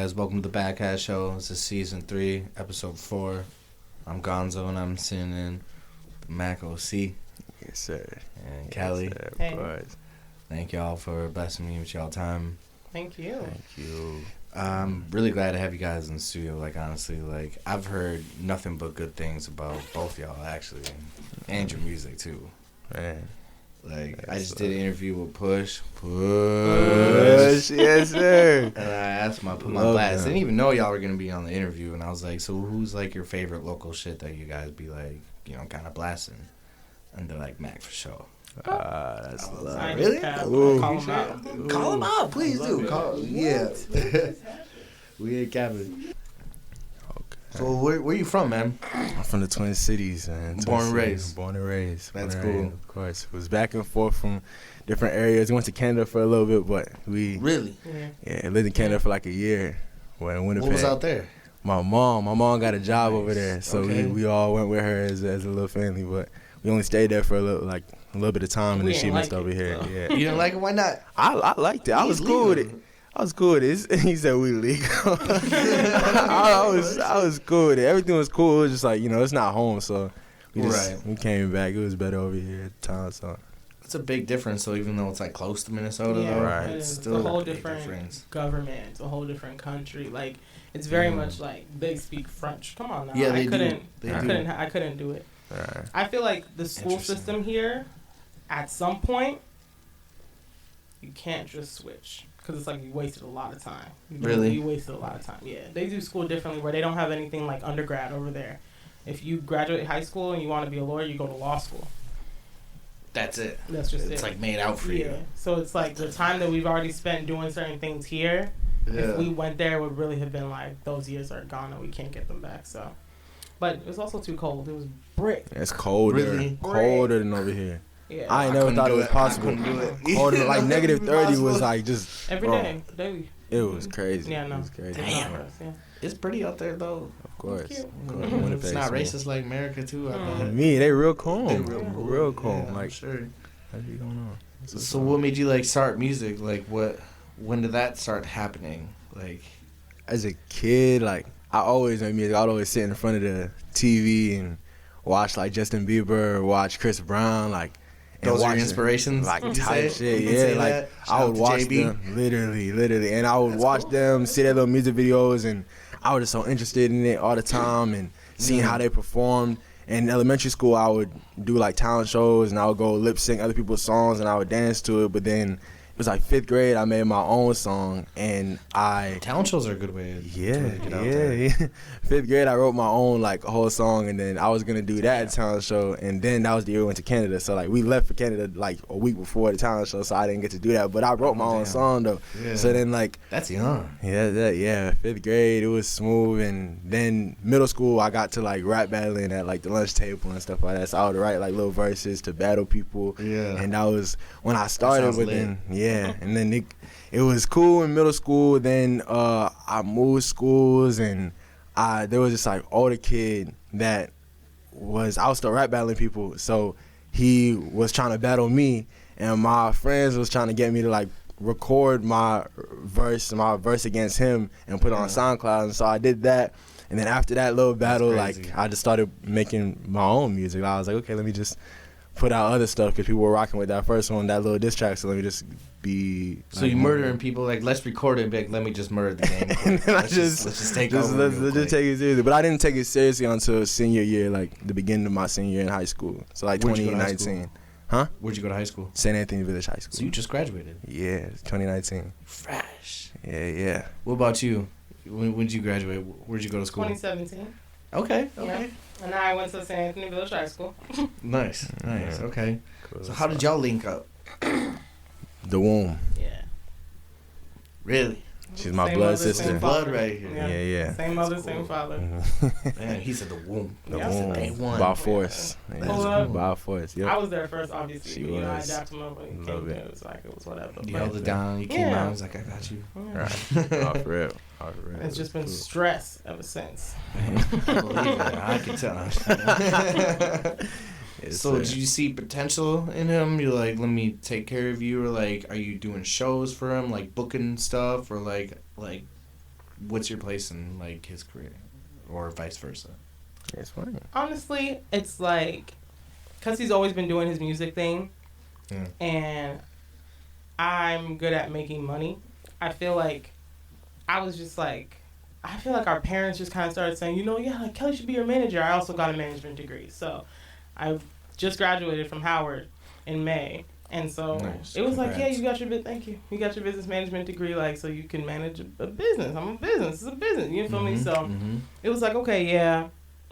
guys. Welcome to the Badcat Show. This is season 3, episode 4. I'm Gonzo, and I'm sitting in Mack OC. Yes, sir. And Kelly. Yes, sir, hey. boys. Thank y'all for blessing me with y'all time. Thank you. Thank you. I'm really glad to have you guys in the studio. Like, honestly, like, I've heard nothing but good things about both y'all, actually. And your music, too. Man. Like, Yes, I just sir. did an interview with Push. Yes, sir. And I asked him, I put my Love blast. I them. didn't even know y'all were going to be on the interview. And I was like, so who's, like, your favorite local shit that you guys be, like, you know, kind of blasting? And they're like, Mac for sure. That's I was love. like, I really? just Ooh. call him out. Call him out, please do. Love it. Yeah. We ain't capping. Okay. So where you from, man? I'm from the Twin Cities, man. Born and raised. Born and raised. That's Born and cool. raised, of course. Was back and forth from different areas. We went to Canada for a little bit, but we Really? lived in Canada for like a year. Well, in Winnipeg. What was out there? My mom got a job over there, so Okay. we all went with her as a little family, but we only stayed there for a little bit of time, and We then she ain't missed like over it, here. so. Yeah, You didn't like it? Why not? I liked it. I was He's cool with legal. it. I was cool with it. He said we legal. I was cool with it. Everything was cool. It was just like, you know, it's not home, so Right. we came back. It was better over here at the time. So It's a big difference. So even though it's like close to Minnesota, Yeah, though, Right. it's It's still a whole big different difference. government. It's a whole different country. Like, it's very much like they speak French. Come on now. Yeah, they I do. couldn't. They I do. couldn't. I couldn't do it. I feel like the school Interesting. system here, at some point, you can't just switch because it's like you wasted a lot of time. Really? You wasted a lot of time. Yeah, they do school differently where they don't have anything like undergrad over there. If you graduate high school and you want to be a lawyer, you go to law school. That's it. That's just It's it. like made out for Yeah. you. So it's like the time that we've already spent doing certain things here. Yeah. If we went there, it would really have been like those years are gone and we can't get them back. So, but it was also too cold. It was brick. it's colder, Really? colder than over here. Yeah. I ain't never couldn't thought it do was it. possible. I couldn't do it. Colder, like Nothing negative would be 30 was possible. like just Every bro, day, daily. It was crazy. Yeah, no. It was crazy. Damn. Yeah. It's pretty out there, though. Of course. Cute. Of course. Mhm. Winnipeg's It's not small. racist like America, too. I bet. Me, they real calm. They real cool. Real calm. Yeah, I'm like, sure. what's going on? So what made you like start music? Like when did that start happening? Like As a kid, like, I always made music. I'd always sit in front of the TV and watch, like, Justin Bieber, watch Chris Brown, like, and those are watch your inspirations? like would you type say? shit, You could yeah. say Like that? I Shout out would to watch JB. them, literally, and I would That's watch cool. them, see their little music videos, and I was just so interested in it all the time, and seeing how they performed. In elementary school, I would do like talent shows, and I would go lip sync other people's songs, and I would dance to it. But then it was like 5th grade, I made my own song, and Talent shows are a good way to get out yeah. there. 5th grade, I wrote my own like whole song, and then I was gonna do that talent show, and then that was the year we went to Canada. So like we left for Canada like a week before the talent show, so I didn't get to do that. But I wrote my own damn. song though. Yeah. So then like That's young. yeah, 5th grade, it was smooth, and then middle school, I got to like rap battling at like the lunch table and stuff like that. So I would write like little verses to battle people. Yeah. And that was when I started sounds with lit. then, yeah. And then it was cool in middle school. Then I moved schools, and there was this like older kid that I was still rap battling people. So he was trying to battle me, and my friends was trying to get me to like record my verse against him and put it on SoundCloud. And so I did that. And then after that little battle, like crazy. I just started making my own music. I was like, okay, let me just put out other stuff because people were rocking with that first one, that little diss track. So let me just be. So you murdering people, like, let's record it, like, let me just murder the game. And then let's just take over. let's real just quick. take it seriously. But I didn't take it seriously until senior year, like the beginning of my senior year in high school. So like Where'd you go to high 2019. Huh? Where'd you go to high school? St. Anthony Village High School. So you just graduated. Yeah, 2019. Fresh. Yeah. What about you? When did you graduate? Where'd you go to school? 2017. Okay. Yeah. And I went to St. Anthony Village High School. Nice. Yeah. Okay. Cool. So how did y'all link up? The womb. Yeah. Really? She's my Same blood mother, sister. same Blood father. right here. Yeah. Same That's mother, same cool. father. Man, he said the womb. The Yeah. womb. A1. By force. That's Yeah. cool. By force. Yep. I was there first, obviously. She You know, I was. adapted when it Love came it. to it. Was like, it was whatever. You But held it down. You came Yeah. out. I was like, I got you. yeah. Right. Off real. It's just been stress ever since. I believe it. I can tell. Yes, So sir. did you see potential in him? You're like, let me take care of you, or like, are you doing shows for him, like booking stuff, or like what's your place in like his career, or vice versa? It's funny. Honestly, it's like, because he's always been doing his music thing, and I'm good at making money. I feel like I feel like our parents just kind of started saying, like Kelly should be your manager. I also got a management degree. So I just graduated from Howard in May. And so it was like, yeah, you got your business management degree, like, so you can manage a business. I'm a business. It's a business. You feel me? So it was like, okay, yeah,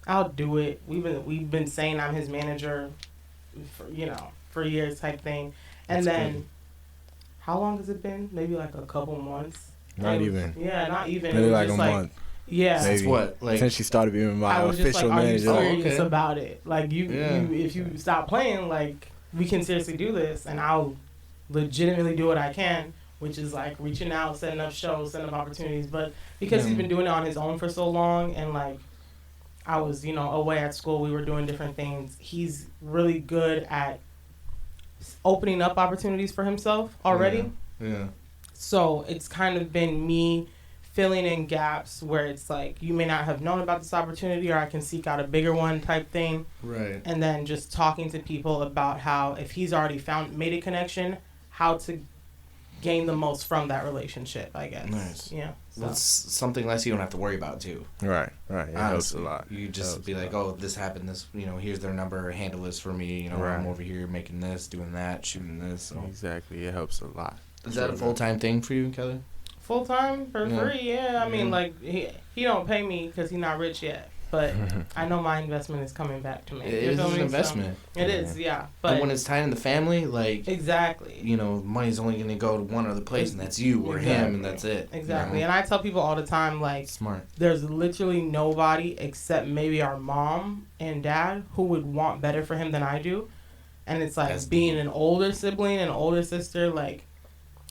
I'll do it. We've been saying I'm his manager for years type thing. And That's then good. How long has it been? Maybe like a couple months. Not even. Yeah, not even. Maybe like a month. Yeah. Maybe. Since what? Like, since she started being my I was official just like, manager. are you serious okay. about it? Like, if you stop playing, like, we can seriously do this, and I'll legitimately do what I can, which is like reaching out, setting up shows, setting up opportunities. But because he's been doing it on his own for so long, and like I was, away at school, we were doing different things. He's really good at opening up opportunities for himself already. Yeah. So it's kind of been me filling in gaps where it's like, you may not have known about this opportunity, or I can seek out a bigger one type thing. Right. And then just talking to people about how, if he's already made a connection, how to gain the most from that relationship, I guess. Nice. Yeah. So. That's something less you don't have to worry about too. Right. It helps a lot. You just be like, oh, this happened. This, here's their number. Handle this for me. Right. I'm over here making this, doing that, shooting this. So. Exactly. It helps a lot. Is that a full-time thing for you, Kelly? Full-time for free, yeah. I mean, like, he don't pay me because he's not rich yet. But I know my investment is coming back to me. It is an investment. So, it is, yeah. But and when it's tied in the family, like... Exactly. Money's only going to go to one other place, and that's you or him, and that's it. Exactly. And I tell people all the time, like... Smart. There's literally nobody except maybe our mom and dad who would want better for him than I do. And it's like, that's being an older sibling and older sister, like...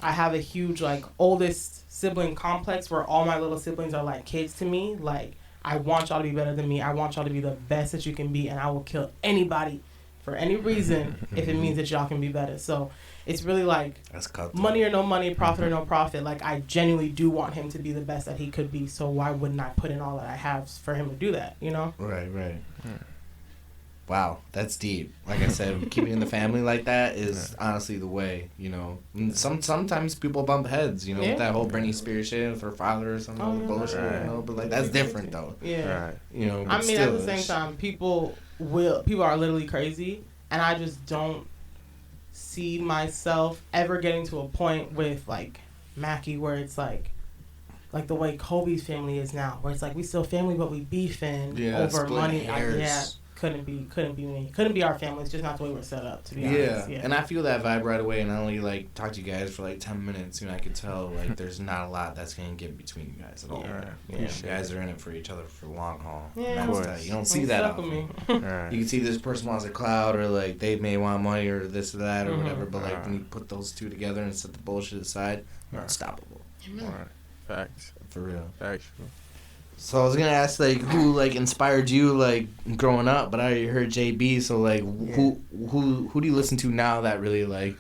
I have a huge, like, oldest sibling complex where all my little siblings are like kids to me. Like, I want y'all to be better than me. I want y'all to be the best that you can be, and I will kill anybody for any reason if it means that y'all can be better. So it's really like, money or no money, profit or no profit. Like, I genuinely do want him to be the best that he could be. So why wouldn't I put in all that I have for him to do that? Right. Wow, that's deep. Like I said, keeping in the family like that is honestly the way, And sometimes people bump heads, with that whole Britney Spears shit with her father or something bullshit, but like that's different though. Yeah. But I mean, still, at the same time, people are literally crazy, and I just don't see myself ever getting to a point with like Mackie where it's like the way Kobe's family is now, where it's like we still family but we beefing over money. Couldn't be me. Couldn't be our family. It's just not the way we're set up, to be honest. Yeah. And I feel that vibe right away, and I only like talk to you guys for like 10 minutes, and I could tell like there's not a lot that's gonna get between you guys at all. You guys are in it for each other for the long haul. Yeah, you don't see that often. You can see this person wants a cloud, or like they may want money, or this or that, or whatever. But like when you put those two together and set the bullshit aside, you're unstoppable. Facts. For real. Factual. So I was gonna ask like who like inspired you like growing up, but I already heard JB. So like who do you listen to now that really like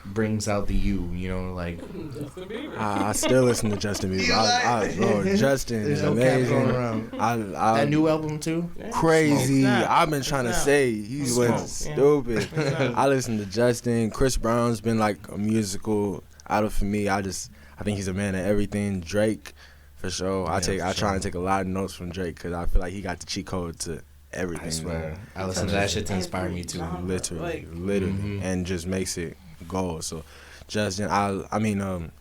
brings out the you? Like Justin Bieber. I still listen to Justin Bieber. Justin is amazing. That new album too. Crazy. I've been trying to say he went stupid. I listen to Justin. Chris Brown's been like a musical idol for me. I think he's a man of everything. Drake. For sure. I try and take a lot of notes from Drake because I feel like he got the cheat code to everything. I swear. I listen to that shit to inspire me too. Literally. And just makes it gold. So, Justin,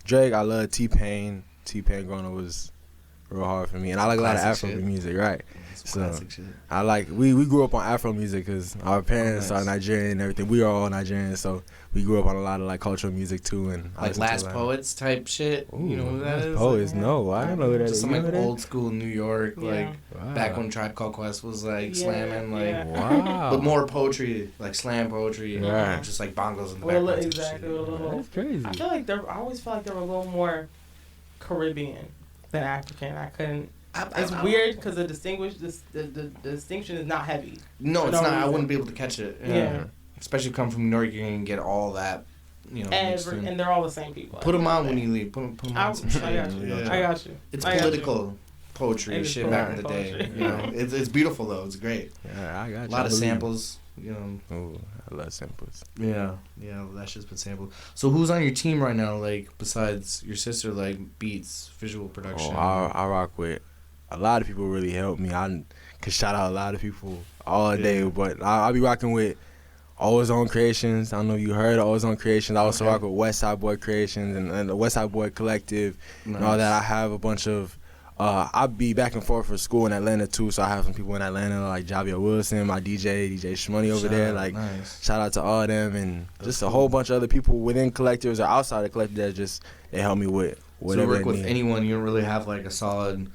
Drake, I love T-Pain. T-Pain growing up was real hard for me. And I like a lot of Afro music, right? Classic shit. I like, we grew up on Afro music because our parents are Nigerian and everything. We are all Nigerian, so we grew up on a lot of like cultural music too. And like Last Poets type shit. Ooh, you know who that is? Poets, no. I don't know who that is. Some like old school New York, back when Tribe Called Quest was like slamming, wow. But more poetry, like slam poetry, just like bongos in the background. Exactly. That's crazy. I feel like I always felt like they were a little more Caribbean than African. I couldn't. It's weird because the distinction is not heavy. No, it's not. I wouldn't be able to catch it. Yeah. Especially come from New York, you're gonna get all that, and they're all the same people. Put them on when you leave. Put them on some shit. I got you. I got you. It's political poetry shit back in the day. You know, it's beautiful though. It's great. Yeah, I got you. A lot of samples. You know. Oh, I love samples. Yeah, that shit's been sampled. So who's on your team right now? Like besides your sister, like beats, visual production. Oh, I rock with a lot of people. Really help me. I can shout out a lot of people all day, but I'll be rocking with Always On Creations. I don't know if you heard of Always On Creations. I also rock with West Side Boy Creations and the West Side Boy Collective and all that. I have a bunch of. I'll be back and forth for school in Atlanta too, so I have some people in Atlanta like Javier Wilson, my DJ Shmoney over there. Like, shout out to all them and just a whole bunch of other people within collectives or outside the collective that just they help me with whatever. So you work with anyone? You don't really have like a solid.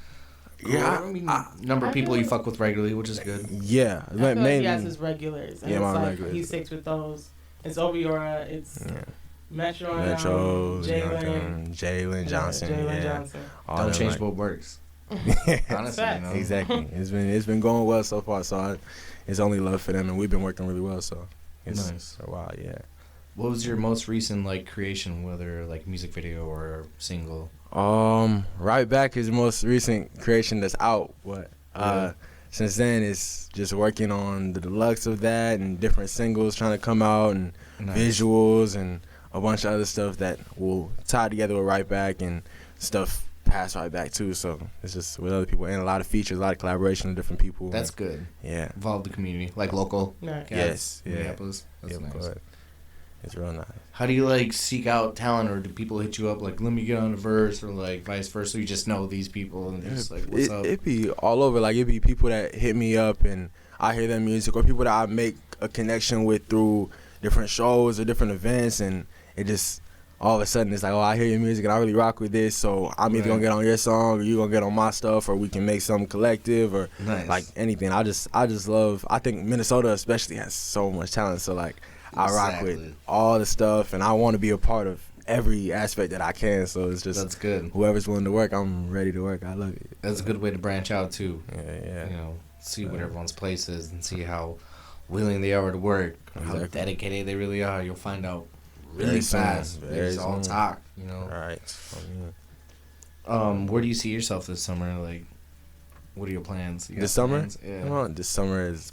Yeah, I mean, number of people you fuck with regularly, which is good. Yeah, I feel like he has his regulars. And yeah, my regulars. He sticks with those. It's Obiora. It's. Metro, Jalen Johnson. Johnson. Don't change what works. Honestly, you know. Exactly. It's been going well so far. So it's only love for them, and we've been working really well. So it's nice. A while, yeah. What was your most recent like creation, whether like music video or single? Right Back is the most recent creation that's out. But since then, it's just working on the deluxe of that and different singles trying to come out and visuals and a bunch of other stuff that will tie together with Right Back and stuff past Right Back too. So it's just with other people and a lot of features, a lot of collaboration with different people. That's good. Yeah. Involve the community, like local. Yes. Minneapolis. That's nice. Good. It's real nice. How do you like seek out talent, or do people hit you up like, let me get on a verse, or like vice versa? You just know these people and they're just like, what's up? It'd be all over. Like it'd be people that hit me up and I hear their music, or people that I make a connection with through different shows or different events, and it just all of a sudden it's like, oh, I hear your music and I really rock with this, so I'm either gonna get on your song or you gonna get on my stuff, or we can make something collective or like anything. I just love. I think Minnesota especially has so much talent, so like I rock with all the stuff and I want to be a part of every aspect that I can. So it's just that's good. Whoever's willing to work, I'm ready to work. I love it. That's a good way to branch out too. Yeah. You know, see what everyone's place is and see how willing they are to work, how dedicated they really are. You'll find out really fast. It's all talk, you know. Right. Where do you see yourself this summer? Like, what are your plans? This summer? Plans? Yeah. Well, this summer is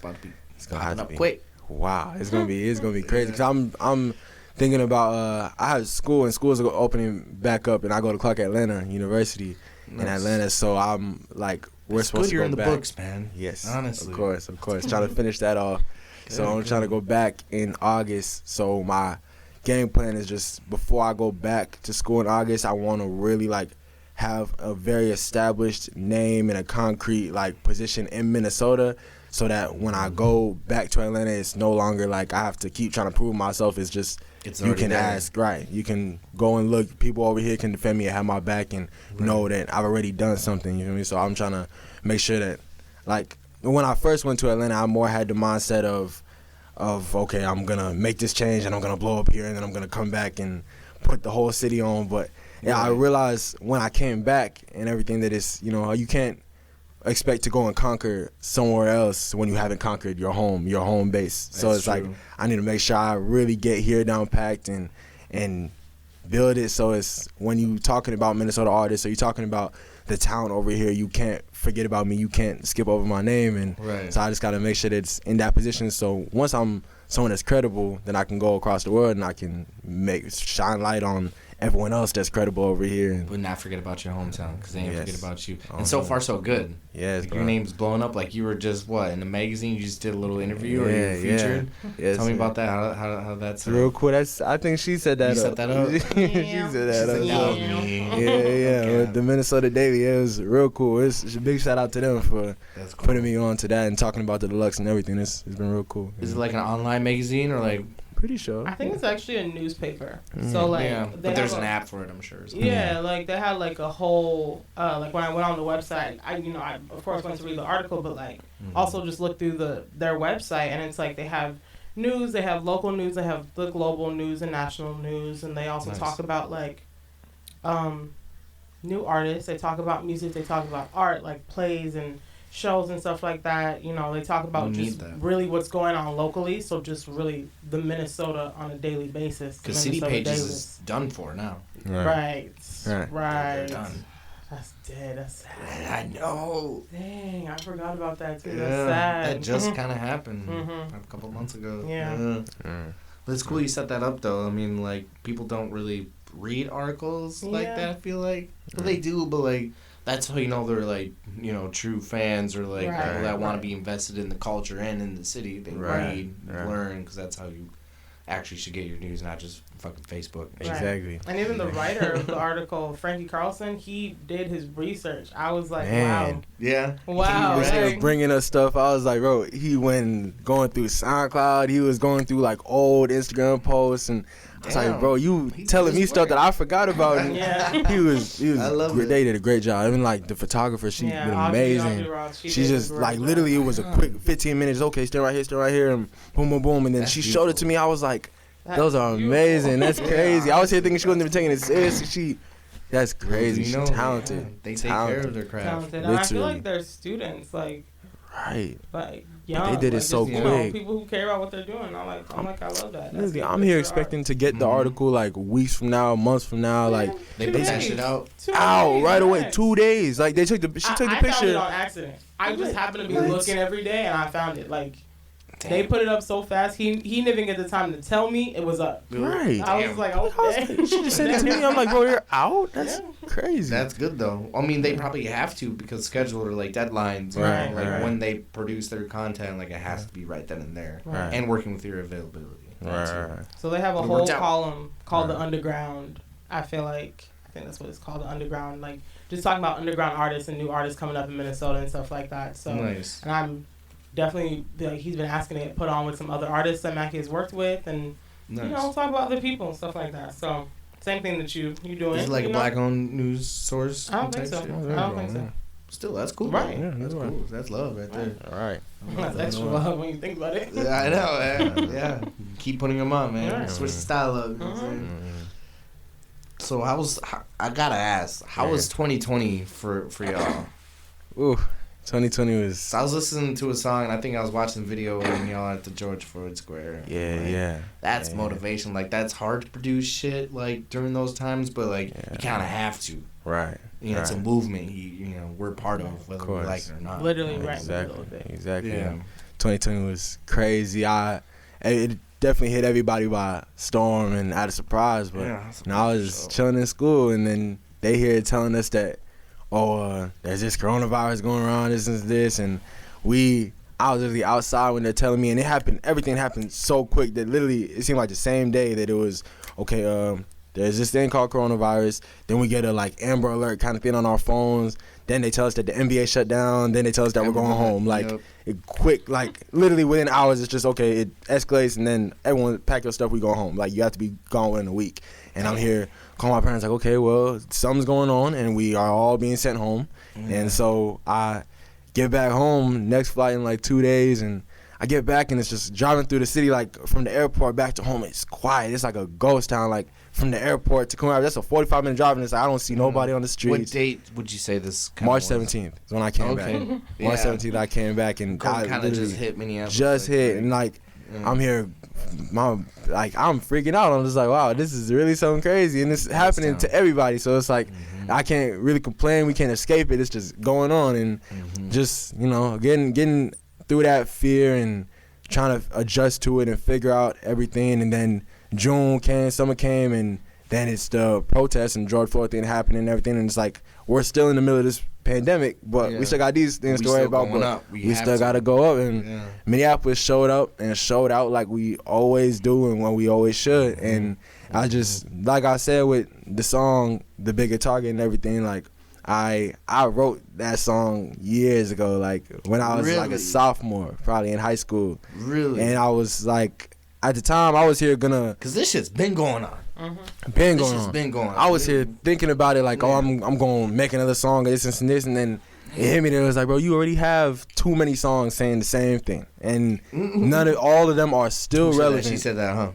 it's gonna have to be quick. Wow, it's gonna be crazy. Cause I'm thinking about I have school and schools are opening back up, and I go to Clark Atlanta University in Atlanta. So I'm like, we're supposed to go you're in the back. books, man. Yes, honestly, of course, trying to finish that off. So I'm trying to go back in August. So my game plan is just before I go back to school in August, I want to really like have a very established name and a concrete like position in Minnesota, so that when I go back to Atlanta, it's no longer like I have to keep trying to prove myself. It's just you can ask, right? You can go and look. People over here can defend me and have my back and know that I've already done something. You know what I mean? So I'm trying to make sure that, like, when I first went to Atlanta, I more had the mindset of okay, I'm gonna make this change and I'm gonna blow up here and then I'm gonna come back and put the whole city on. But I realized when I came back and everything that it's, you know, you can't expect to go and conquer somewhere else when you haven't conquered your home base. So it's true. Like I need to make sure I really get here down packed and build it. So it's when you talking about Minnesota artists, or you talking about the town over here, you can't forget about me. You can't skip over my name. And so I just got to make sure that it's in that position. So once I'm someone that's credible, then I can go across the world and I can shine light on everyone else that's credible over here. But not forget about your hometown, because they ain't forget about you. And so far, so good. Yes, like your name's blowing up. Like you were just, in the magazine? You just did a little interview or you were featured? Yes, Tell me about that. How that's real cool. I think she said that. You set that up? She said that up. Yeah. With the Minnesota Daily. It was real cool. It's a big shout out to them for putting me on to that and talking about the deluxe and everything. It's been real cool. Is it like an online magazine or like? Pretty sure. I think it's actually a newspaper. So like, but there's an app for it, I'm sure. Like they had like a whole like when I went on the website, I of course went to read the article, but like also just looked through their website, and it's like they have news, they have local news, they have the global news and national news, and they also talk about like new artists. They talk about music. They talk about art, like plays and shows and stuff like that. You know, they talk about just really what's going on locally. So just really the Minnesota on a daily basis. Because City Pages is done for now. Right. They're done. That's dead. That's sad. I know. Dang, I forgot about that too. That's sad. That just kind of happened a couple months ago. Yeah. But it's cool you set that up, though. I mean, like, people don't really read articles like that, I feel like. But they do, but, like, that's how you know they're, like, you know, true fans or, like, people that want to be invested in the culture and in the city. They read, learn, because that's how you actually should get your news, not just fucking Facebook. Exactly. And even the writer of the article, Frankie Carlson, he did his research. I was like, wow. Yeah. Wow. He was bringing us stuff. I was like, bro, he went going through SoundCloud. He was going through like old Instagram posts, and I was like, bro, you telling me stuff that I forgot about. And he was. I love it. They did a great job. Even like the photographer, she did amazing. She just like literally, it was a quick 15 minutes. Okay, stay right here, and boom, boom, boom, and then she showed it to me. I was like, those are amazing. That's crazy. I was here thinking she wasn't even taking it seriously. That's crazy. She's talented. They take care of their craft. And I feel like they're students, like young. They did it so quick. You know, people who care about what they're doing. I love that. I'm here expecting to get the article like weeks from now, months from now. Like they put that shit out right away. 2 days. Like she took the picture. I found it on accident. I just happened to be looking every day and I found it. Like they put it up so fast. He didn't even get the time to tell me it was up. Right. I was like, okay. She just sent it to me. I'm like, bro, you're out. That's crazy. That's good though. I mean, they probably have to because scheduled or like deadlines. Right. Like when they produce their content, like it has to be right then and there. Right. And working with your availability. Right. So they have a whole column called the Underground. I think that's what it's called, the Underground. Like just talking about underground artists and new artists coming up in Minnesota and stuff like that. So nice. And I'm definitely he's been asking to get put on with some other artists that Mack has worked with, and you know, talk about other people and stuff like that. So same thing that you doing. Is it like a black-owned news source? I don't think so. I don't think so. Still, that's cool. Right. Yeah, that's cool. That's love right there. All right. That's extra love when you think about it. Yeah, I know, man. Yeah. Keep putting them on, man. Switch the style up. You know what I'm saying? So I gotta ask, how was 2020 for y'all? Ooh. 2020 was. So I was listening to a song, and I think I was watching the video when y'all at the George Floyd Square. Yeah. That's motivation. Like, that's hard to produce shit, like, during those times, but, like, you kind of have to. Right. You know, it's a movement, you know, we're part of, whether we like it or not. Literally, Exactly. Yeah. 2020 was crazy. It definitely hit everybody by storm and out of surprise, but I was chilling in school, and then they here telling us that, there's this coronavirus going around, this, and I was literally outside when they're telling me, and everything happened so quick that literally it seemed like the same day that it was, there's this thing called coronavirus, then we get a like Amber Alert kind of thing on our phones, then they tell us that the NBA shut down, then they tell us that we're going home, it quick, like literally within hours, it's just, it escalates, and then everyone pack your stuff, we go home, like you have to be gone within a week, and I'm here calling my parents like, okay, well, something's going on, and we are all being sent home, and so I get back home, next flight in like 2 days, and I get back, and it's just driving through the city, like from the airport back to home, it's quiet, it's like a ghost town, like from the airport to Coon Rapids, that's a 45-minute drive, and it's like I don't see nobody on the streets. What date would you say this March 17th is when I came back. March 17th I came back, and I kind of just hit Minneapolis. Just hit, and like I'm here, I'm freaking out. I'm just like, wow, this is really something crazy, and it's happening to everybody. So it's like I can't really complain. We can't escape it. It's just going on, and just getting through that fear and trying to adjust to it and figure out everything. And then June came, summer came, and then it's the protests and George Floyd thing happening and everything. And it's like we're still in the middle of this pandemic, but we still got these things to worry about. But we still got to go up, and Minneapolis showed up and showed out like we always do and when we always should. And I just, like I said with the song, The Bigger Target and everything, like I wrote that song years ago, like when I was like a sophomore, probably in high school. Really? And I was like, at the time, I was here gonna, cause this shit's been going on. Been going on. I was here thinking about it, like, I'm gonna make another song of this and this, and then it hit me. That it was like, bro, you already have too many songs saying the same thing, and all of them are still relevant. She said that, huh?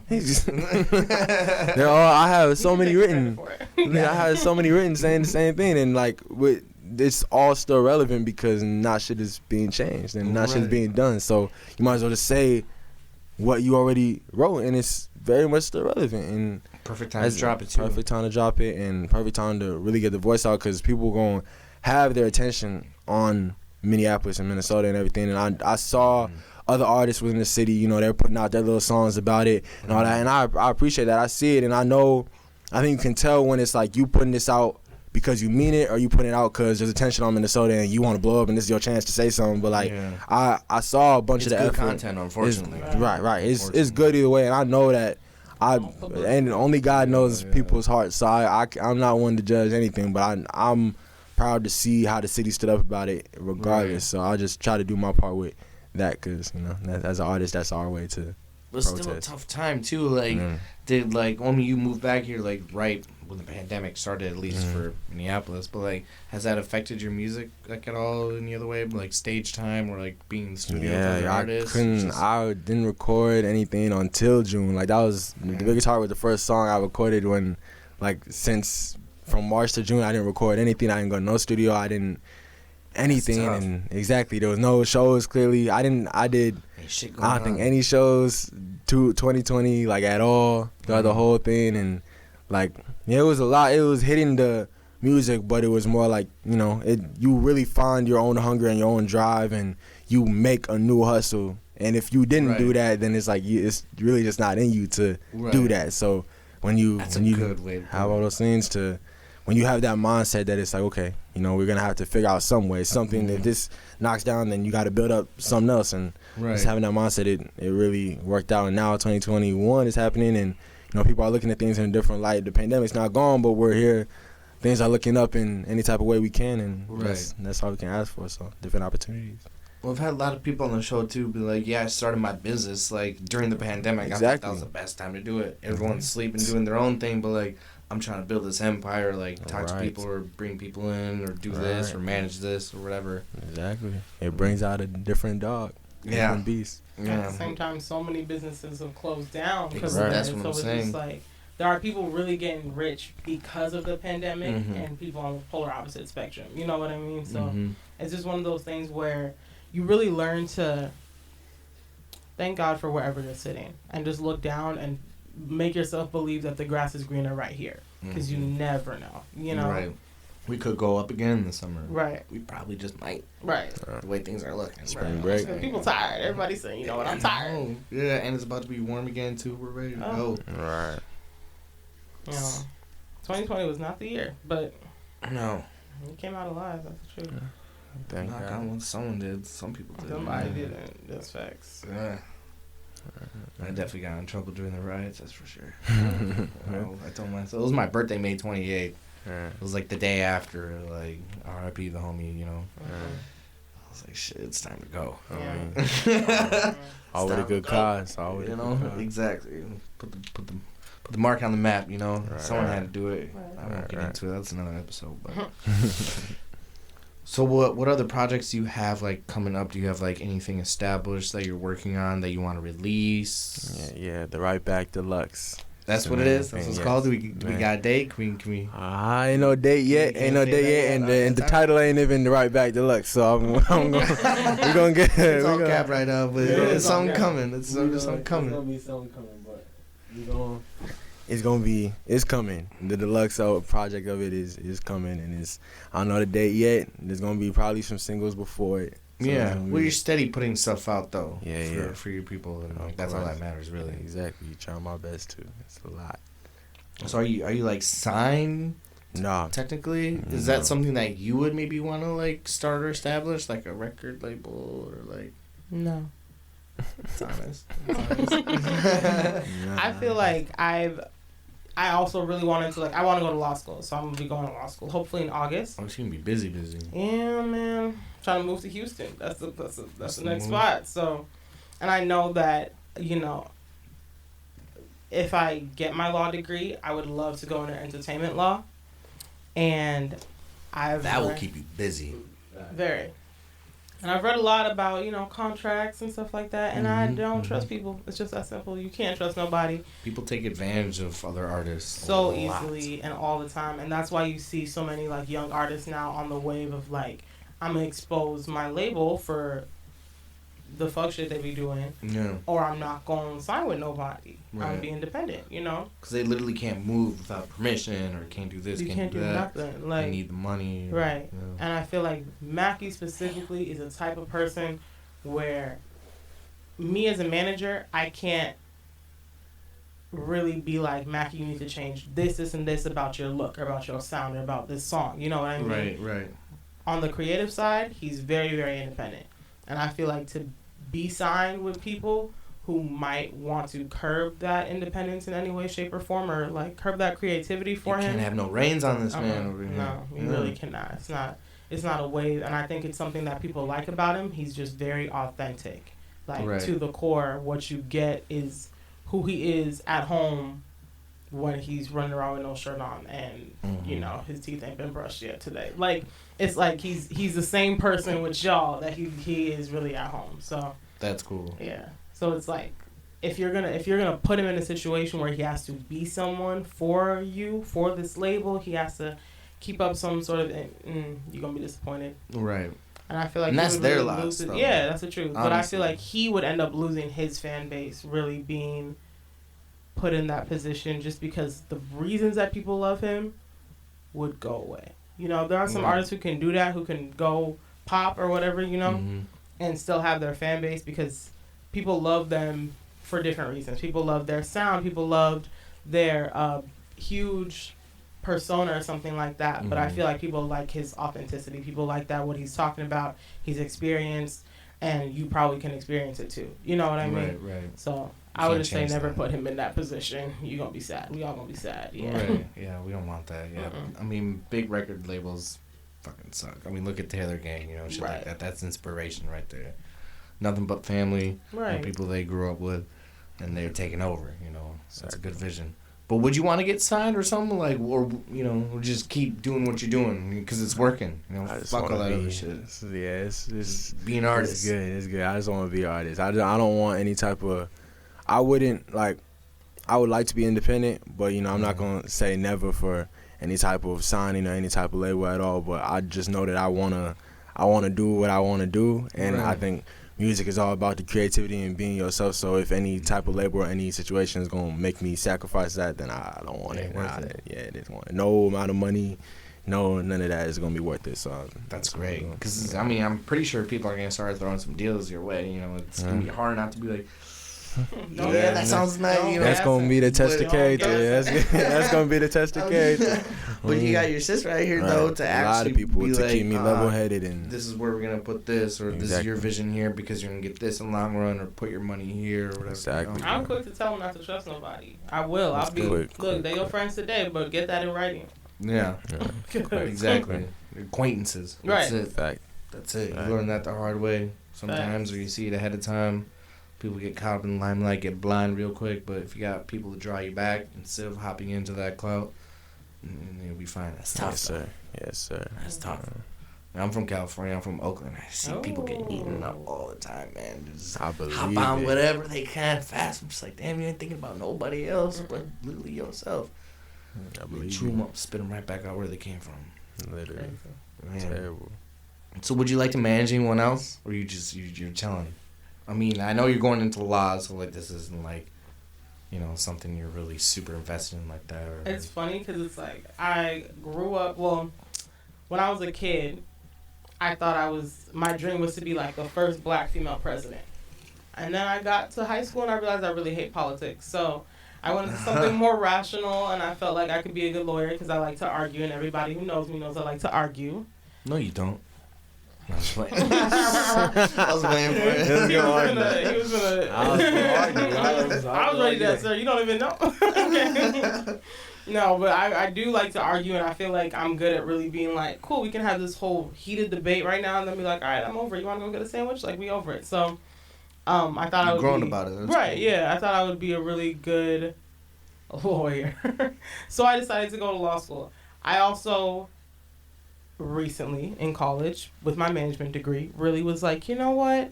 I have so many written. I had so many written saying the same thing, and like with it's all still relevant because not shit is being changed and not shit is being done. So you might as well just say what you already wrote, and it's very much still relevant. And perfect time to drop it too. Perfect time to drop it, and perfect time to really get the voice out because people going to have their attention on Minneapolis and Minnesota and everything. And I saw other artists within the city, you know, they're putting out their little songs about it and all that. And I appreciate that. I see it, and I think you can tell when it's like you putting this out because you mean it, or you putting it out because there's attention on Minnesota and you want to blow up and this is your chance to say something. But like I saw a bunch of the good effort. content, unfortunately. Right. It's good either way, and I know that and only God knows people's hearts. So I'm not one to judge anything, but I'm proud to see how the city stood up about it regardless. Right. So I'll just try to do my part with that because, you know, as an artist, that's our way to But it's still a tough time, too. Like, did, like, when you moved back here, like, right when the pandemic started, at least for Minneapolis, but, like, has that affected your music, like, at all in the other way? Like, stage time or, like, being in the studio with other artists? I didn't record anything until June. Like, that was the biggest heart was the first song I recorded when, like, since from March to June, I didn't record anything. I didn't go to no studio. I didn't anything. And exactly, there was no shows, clearly. I don't think any shows 2020, like, at all, throughout the whole thing. And, like, yeah, it was a lot. It was hitting the music, but it was more like, you know, you really find your own hunger and your own drive, and you make a new hustle. And if you didn't do that, then it's like it's really just not in you to do that. So when you good way to have all those things when you have that mindset that it's like, okay, you know, we're gonna have to figure out some way, something that this knocks down, then you got to build up something else. And just having that mindset, it really worked out. And now 2021 is happening, and you know, people are looking at things in a different light. The pandemic's not gone, but we're here. Things are looking up in any type of way we can, and that's all we can ask for. So different opportunities. Well, I've had a lot of people on the show, too, be like, I started my business, like, during the pandemic. I thought that was the best time to do it. Everyone's sleeping, doing their own thing, but, like, I'm trying to build this empire, like, talk to people or bring people in or do this or manage this or whatever. Exactly. It brings out a different dog, different beast. At the same time, so many businesses have closed down because of that. That's what so I'm saying. Just like, there are people really getting rich because of the pandemic and people on the polar opposite spectrum. You know what I mean? So it's just one of those things where you really learn to thank God for wherever you're sitting and just look down and make yourself believe that the grass is greener right here, because you never know, you know. Right. We could go up again this summer. Right. We probably just might. Right. The way things are looking. Spring break. People tired. Everybody's saying, you know what, I'm tired. Yeah, and it's about to be warm again too. We're ready to go. Right. You know, 2020 was not the year, but no, we came out alive. That's the truth. Thank God. Someone did. Some people did. Somebody didn't. That's facts. Yeah. I definitely got in trouble during the riots, that's for sure. I told myself, it was my birthday, May 28th. It was like the day after, like, RIP the homie, you know. I was like, shit, it's time to go. Always a good cause. Always, you know, exactly. Put the mark on the map, you know. Someone had to do it. I won't get into it. That's another episode. But. So what other projects do you have, like, coming up? Do you have, like, anything established that you're working on that you want to release? Yeah, the Right Back Deluxe. That's what it is? That's what it's called? We got a date? Can we? Ain't no date yet. Ain't no date yet. And the title ain't even the Right Back Deluxe. So we're going to get it. It's all cap right now, but it's something coming. It's something coming. It's going to be something coming, but it's coming. The deluxe project of it is coming, and I don't know the date yet. There's gonna be probably some singles before it. So well, you're steady putting stuff out though. For your people, and that's all that matters, really. Exactly. Trying my best to. It's a lot. So are you like signed? No. Technically, is that something that you would maybe want to like start or establish, like a record label or like? No. It's honest. I feel like I also really wanted to, like, I want to go to law school, so I'm going to be going to law school, hopefully in August. Oh, she's going to be busy. Yeah, man. Trying to move to Houston. That's the next spot. So, and I know that, you know, if I get my law degree, I would love to go into entertainment law. And that will keep you busy. Very. And I've read a lot about, contracts and stuff like that, and I don't trust people. It's just that simple. You can't trust nobody. People take advantage of other artists so easily and all the time, and that's why you see so many like young artists now on the wave of like, I'm gonna expose my label for the fuck shit they be doing, or I'm not gonna sign with nobody. Right. I'm gonna be independent, Because they literally can't move without permission, or can't do this, can't do that. Nothing. Like, they need the money. Right. And I feel like Mackie specifically is a type of person where me as a manager, I can't really be like, Mackie, you need to change this, and this about your look, or about your sound, or about this song. You know what I mean? Right. On the creative side, he's very, very independent. And I feel like to be signed with people who might want to curb that independence in any way, shape, or form, or like curb that creativity for him. You can't have no reins on this man over here. No, you really cannot. It's not a wave, and I think it's something that people like about him. He's just very authentic. Like, to the core, what you get is who he is at home when he's running around with no shirt on, and his teeth ain't been brushed yet today. Like, it's like he's the same person with y'all that he is really at home. So that's cool. Yeah. So it's like, if you're gonna put him in a situation where he has to be someone for you, for this label, he has to keep up some sort of you're gonna be disappointed. Right. And I feel like that's their loss. Yeah, that's the truth. Honestly. But I feel like he would end up losing his fan base, really being put in that position, just because the reasons that people love him would go away. There are some artists who can do that, who can go pop or whatever, and still have their fan base, because people love them for different reasons. People love their sound. People loved their huge persona or something like that. But I feel like people like his authenticity. People like that, what he's talking about, he's experienced, and you probably can experience it too. You know what I mean? Right. So I would just say never put him in that position. You're going to be sad. We all going to be sad. Yeah. Right. Yeah, we don't want that. Yeah. I mean, big record labels fucking suck. I mean, look at Taylor Gang, shit like that. That's inspiration right there. Nothing but family, and people they grew up with, and they're taking over, So that's a good vision. But would you want to get signed or something, like, or just keep doing what you're doing because it's working, fuck all that other shit. It's be an artist. It's good. I just want to be an artist. I don't want any type of. I wouldn't like. I would like to be independent, but I'm not gonna say never for any type of signing or any type of label at all. But I just know that I wanna do what I wanna do, and I think music is all about the creativity and being yourself. So if any type of label or any situation is gonna make me sacrifice that, then I don't want it. It is want it. No amount of money, none of that is gonna be worth it. So that's great. Because I'm pretty sure people are gonna start throwing some deals your way. It's gonna be hard not to be like. That sounds nice. That's gonna be the test of character. That's gonna be the test of character. But you got your sis right here though to actually a lot of people be to like, keep me level-headed, and this is where we're gonna put this, or this is your vision here because you're gonna get this in the long run, or put your money here, or whatever. Exactly. I'm quick to tell them not to trust nobody. I will. I'll be quick. Look, they're your friends today, but get that in writing. Yeah. Exactly. Acquaintances. That's it. Fact. That's it. You learn that the hard way sometimes, or you see it ahead of time. People get caught up in the limelight, get blind real quick, but if you got people to draw you back instead of hopping into that clout, you'll be fine. That's tough. Yes, sir. That's tough. I'm from California. I'm from Oakland. I see people get eaten up all the time, man. Just I believe hop on whatever they can fast. I'm just like, damn, you ain't thinking about nobody else but literally yourself. I believe chew them up, spit them right back out where they came from. Literally. Man. Terrible. So would you like to manage anyone else, or you're chilling? I mean, I know you're going into law, so like this isn't like, something you're really super invested in like that. Or, it's funny because it's like I grew up. Well, when I was a kid, I thought my dream was to be like the first black female president, and then I got to high school and I realized I really hate politics. So I went into something more rational, and I felt like I could be a good lawyer because I like to argue, and everybody who knows me knows I like to argue. No, you don't. I was playing. I was waiting for it. He was gonna. I was ready to answer. You don't even know. Okay. No, but I do like to argue, and I feel like I'm good at really being like, cool, we can have this whole heated debate right now, and then be like, all right, I'm over it. You want to go get a sandwich? Like, we over it. So, I thought I would grown about it. That's right, cool. Yeah. I thought I would be a really good lawyer. So I decided to go to law school. I also recently in college with my management degree really was like, you know what?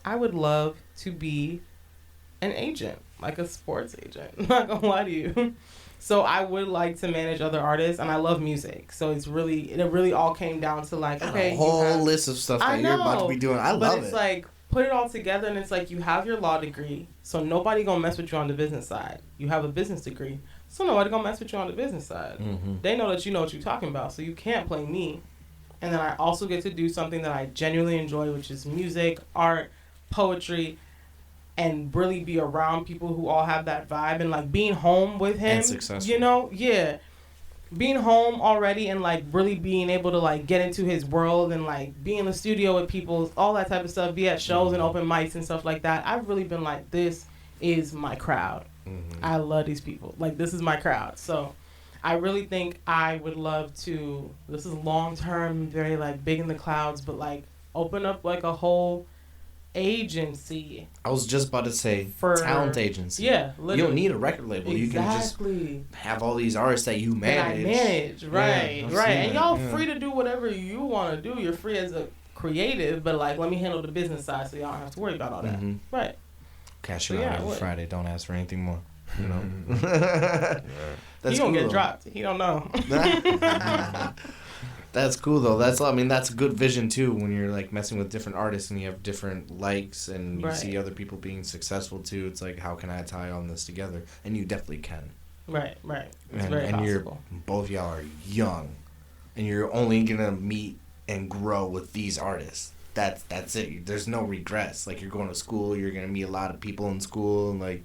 I would love to be an agent, like a sports agent. I'm not gonna lie to you. So I would like to manage other artists, and I love music. So it really all came down to like, okay, a whole list of stuff that you're about to be doing. I love it. But it's like, put it all together, and it's like you have your law degree, so nobody gonna mess with you on the business side. You have a business degree, so nobody gonna mess with you on the business side. Mm-hmm. They know that you know what you're talking about, so you can't play me. And then I also get to do something that I genuinely enjoy, which is music, art, poetry, and really be around people who all have that vibe, and like being home with him, and successful. you know, being home already and like really being able to like get into his world and like be in the studio with people, all that type of stuff, be at shows and open mics and stuff like that. I've really been like, this is my crowd. Mm-hmm. I love these people. Like, this is my crowd. So I really think I would love to, this is long term, very like big in the clouds, but like open up like a whole agency. I was just about to say talent agency. Yeah, literally. You don't need a record label. Exactly. You can just have all these artists that you manage. Right. And y'all free to do whatever you want to do. You're free as a creative, but like, let me handle the business side so y'all don't have to worry about all that. Mm-hmm. Right. Cash you out every Friday. Don't ask for anything more. You know. He gonna get dropped. He don't know. That's cool though. That's a good vision too when you're like messing with different artists and you have different likes and you see other people being successful too. It's like, how can I tie all this together? And you definitely can. Right. It's very possible. Both y'all are young, and you're only gonna meet and grow with these artists. That's it. There's no regrets. Like, you're going to school, you're gonna meet a lot of people in school, and like,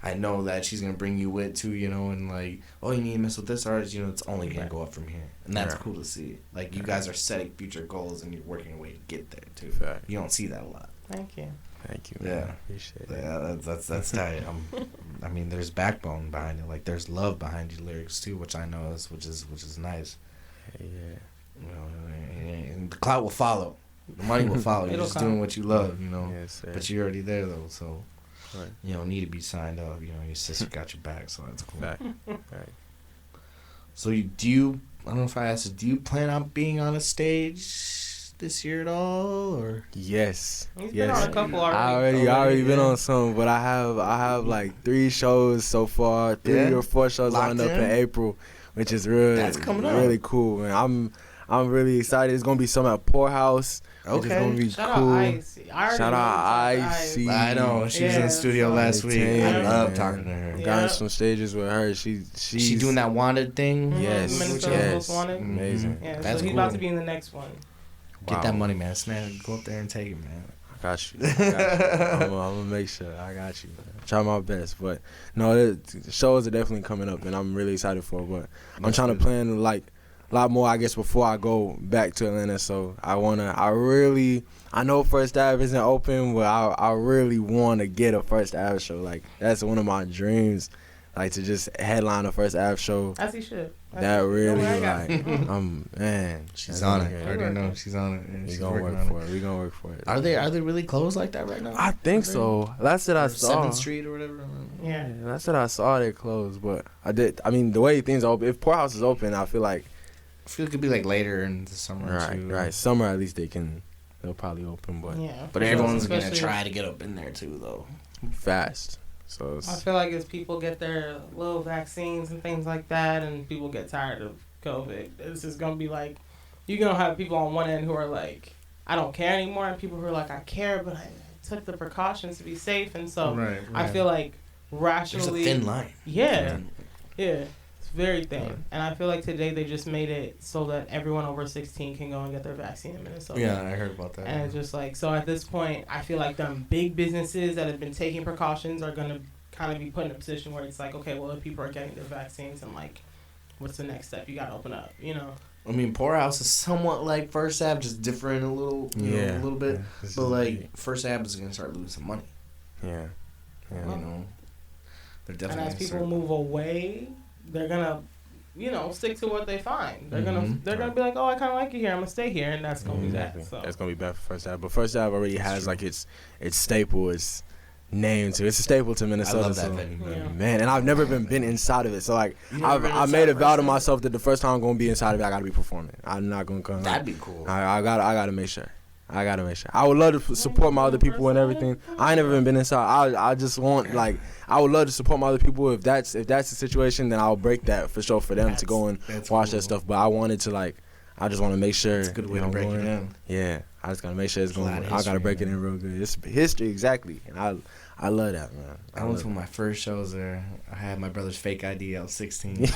I know that she's gonna bring you wit too, you know, and like, oh, you need to mess with this artist, you know, it's only gonna go up from here, and that's cool to see. Like, you guys are setting future goals, and you're working your way to get there too. You don't see that a lot. Thank you. Man. Yeah, appreciate it. Yeah, that's tight. I mean, there's backbone behind it. Like, there's love behind your lyrics too, which I know which is nice. Yeah. You know, and the clout will follow. The money will follow. You're just doing what you love, you know. Yes, sir. But you're already there though, so. Right. You don't need to be signed up. You know, your sister got your back, so that's cool. Right. So I don't know if I asked you, do you plan on being on a stage this year at all, or? Yes. He's been on a couple already. I already been on some, but I have like 3 shows so far, 3 or 4 shows lined up in April, which is really cool, man. I'm really excited. It's gonna be some at Poorhouse. Okay. It's gonna be Shout cool. out Icy. Shout out Icy. I know. She was in the studio last week. I love talking to her. Got some stages with her. She doing that Wanted thing. Mm-hmm. Yes. Wanted. Amazing. Yeah, that's so he's about to be in the next one. Get that money, man. Go up there and take it, man. I got you. I'm gonna make sure. I got you. Try my best, but no, the shows are definitely coming up, and I'm really excited for it. But I'm trying to plan like a lot more, I guess, before I go back to Atlanta. So I know First Ave isn't open, but I really want to get a First Ave show. Like, that's one of my dreams, like, to just headline a First Ave show. As he should. That really, like, man. She's on it. I already know she's on it. We gonna work for it. We gonna work for it. Are they really closed like that right now? I think so. That's what I saw. 7th Street or whatever. Yeah. That's what I saw. They closed, but I mean, the way things are open. If Poorhouse is open, I feel like it could be like later in the summer too. Right. Summer, at least they'll probably open, but but everyone's gonna try to get up in there too, though. Fast. So I feel like as people get their little vaccines and things like that, and people get tired of COVID, this is gonna be like, you're gonna have people on one end who are like, I don't care anymore, and people who are like, I care, but I took the precautions to be safe, and so I feel like rationally, there's a thin line. Yeah. It's very thin, and I feel like today they just made it so that everyone over 16 can go and get their vaccine in Minnesota. Yeah, I heard about that. And it's just like, so at this point, I feel like them big businesses that have been taking precautions are gonna kind of be put in a position where it's like, okay, well, if people are getting their vaccines, and like, what's the next step? You gotta open up, you know. I mean, Poorhouse is somewhat like First Ave, just different a little, you know, a little bit. Yeah, but like First Ave is gonna start losing money. Yeah. You know, they're definitely. And as people move away, they're gonna, you know, stick to what they find. They're gonna be like, oh, I kind of like it here. I'm gonna stay here, and that's gonna be that. So that's gonna be bad for First Ave. But First Ave already has like its staple. It's name to. It's a staple to Minnesota. I love that so, venue, man. And I've never been inside of it. So like, I been made a vow to inside myself that the first time I'm gonna be inside of it, I gotta be performing. I'm not gonna come. That'd be cool. I gotta make sure. I would love to support my other people and everything. I ain't never even been inside. I just want like I would love to support my other people. If that's the situation, then I'll break that for sure for them to go and watch that stuff. But I wanted to like. I just want to make sure. It's a good way to break it in. Yeah, I just gotta make sure it's going. I gotta break it in real good. It's history, exactly, and I love that, man. I went to my first shows there. I had my brother's fake ID. I was 16. Yeah.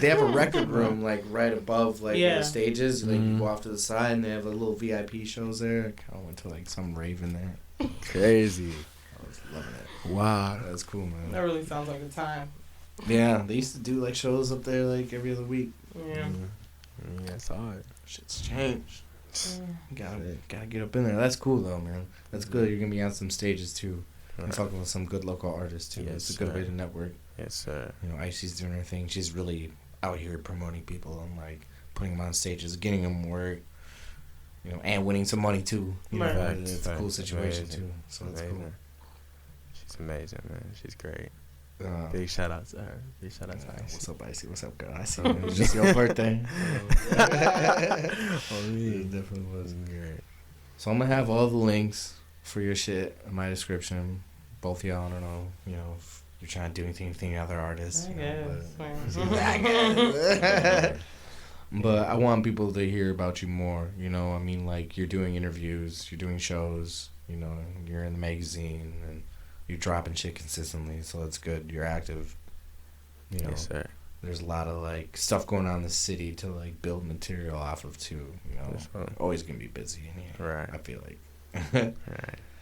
They have a record room like right above like the stages. Like you go off to the side, and they have like little VIP shows there. I went to like some rave in there. Crazy. I was loving it. Wow, that's cool, man. That really sounds like a time. Yeah, they used to do like shows up there like every other week. Yeah. Yeah, it's hard. Shit's changed. Gotta get up in there. That's cool though, man. That's good. You're gonna be on some stages too. And talking with some good local artists too. It's a good way to network. Yes, sir. You know, Icy's doing her thing. She's really out here promoting people and like putting them on stages, getting them work. You know, and winning some money too. You know, it's a cool situation too. So it's cool. She's amazing, man. She's great. Big shout out to her. Big shout out to Icy. What's up, Icy? What's up, girl? I see you. It was just your birthday. It definitely was. Great. So I'm gonna have all the links for your shit in my description. Both of y'all, I don't know, you know, if you're trying to do anything with other artists. But I want people to hear about you more. You know, I mean, like you're doing interviews, you're doing shows. You know, you're in the magazine and. You're dropping shit consistently, so it's good. You're active. You know, yes, sir. There's a lot of like stuff going on in the city to like build material off of too. You know, always gonna be busy in here. Right. I feel like. Right.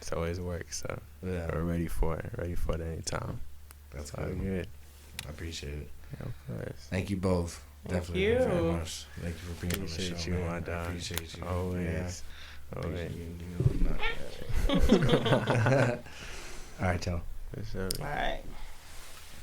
It's always work, so we're ready for it. Ready for it anytime. That's good. I appreciate it. Yeah, of course. Thank you both. Definitely very much. Thank you for being on the show. Appreciate you, my dog. I appreciate you. Always. Yeah. Always. You know, all right, y'all. Yes, sir. All right.